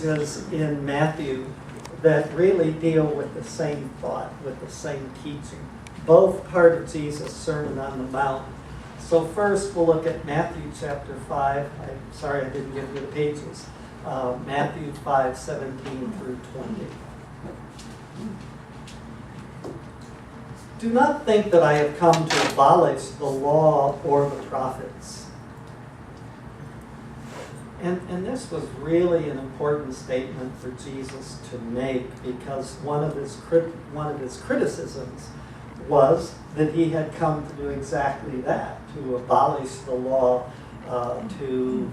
passages in Matthew that really deal with the same thought, with the same teaching. Both part of Jesus' Sermon on the Mount. So first we'll look at Matthew chapter 5. I'm sorry I didn't give you the pages. Matthew 5:17 through 20. Do not think that I have come to abolish the law or the prophets. And this was really an important statement for Jesus to make, because one of his criticisms was that he had come to do exactly that, to abolish the law, to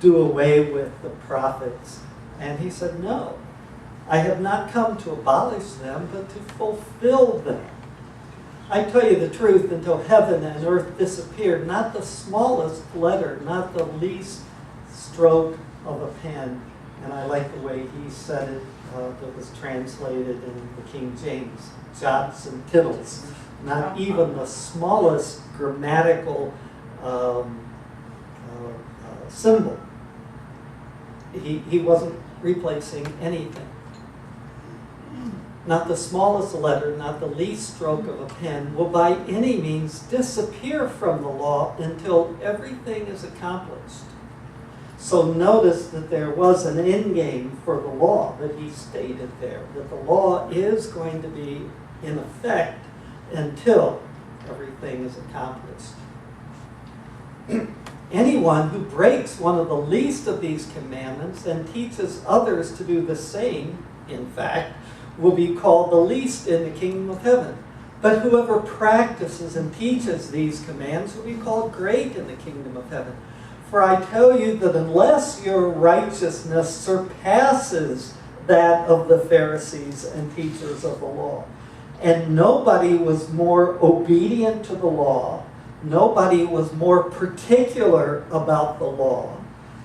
do away with the prophets. And he said, no, I have not come to abolish them, but to fulfill them. I tell you the truth, until heaven and earth disappeared, not the smallest letter, not the least stroke of a pen, and I like the way he said it, that was translated in the King James, jots and tittles, not even the smallest grammatical symbol. He wasn't replacing anything. Not the smallest letter, not the least stroke of a pen will by any means disappear from the law until everything is accomplished. So notice that there was an end game for the law that he stated there, that the law is going to be in effect until everything is accomplished. Anyone who breaks one of the least of these commandments and teaches others to do the same, in fact, will be called the least in the kingdom of heaven. But whoever practices and teaches these commands will be called great in the kingdom of heaven. For I tell you that unless your righteousness surpasses that of the Pharisees and teachers of the law, and nobody was more obedient to the law, nobody was more particular about the law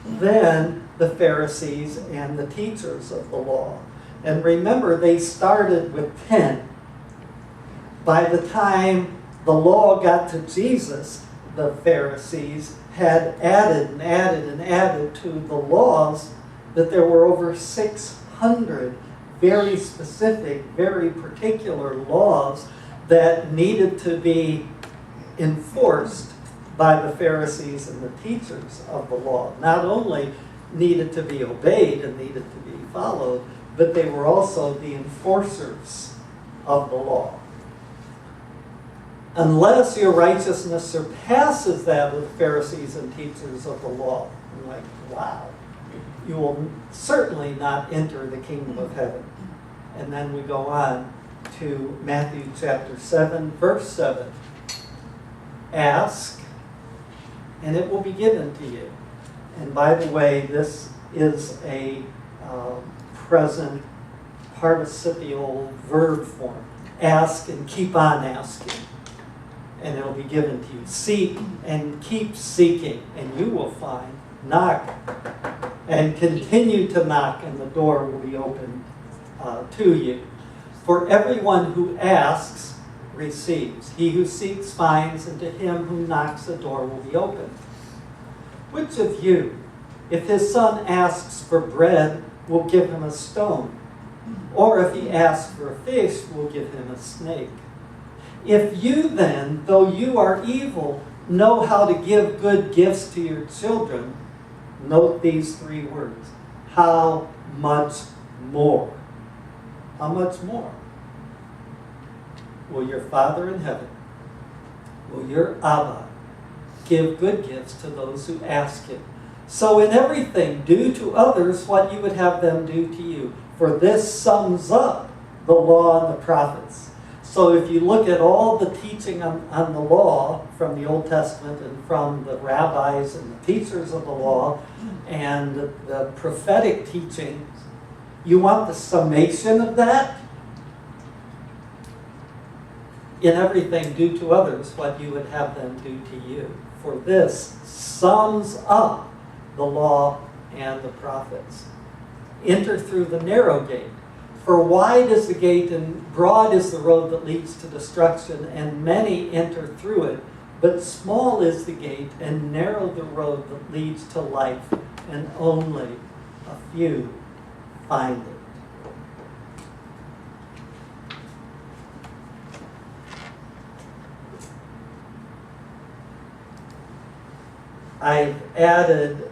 than the Pharisees and the teachers of the law. And remember, they started with 10. By the time the law got to Jesus, the Pharisees had added and added and added to the laws, that there were over 600 very specific, very particular laws that needed to be enforced by the Pharisees and the teachers of the law. Not only needed to be obeyed and needed to be followed, but they were also the enforcers of the law. Unless your righteousness surpasses that of the Pharisees and teachers of the law. I'm like, wow. You will certainly not enter the kingdom of heaven. And then we go on to Matthew chapter 7, verse 7. Ask, and it will be given to you. And by the way, this is a present participial verb form. Ask and keep on asking, and it will be given to you. Seek and keep seeking, and you will find. Knock and continue to knock, and the door will be opened to you. For everyone who asks receives. He who seeks finds, and to him who knocks the door will be opened. Which of you, if his son asks for bread, will give him a stone? Or if he asks for a fish, will give him a snake? If you then, though you are evil, know how to give good gifts to your children, note these three words. How much more? How much more will your Father in heaven, will your Abba, give good gifts to those who ask him? So in everything, do to others what you would have them do to you. For this sums up the law and the prophets. So if you look at all the teaching on the law from the Old Testament and from the rabbis and the teachers of the law and the prophetic teachings, you want the summation of that? In everything, do to others what you would have them do to you. For this sums up the law and the prophets. Enter through the narrow gate. For wide is the gate and broad is the road that leads to destruction, and many enter through it. But small is the gate and narrow the road that leads to life, and only a few find it. I've added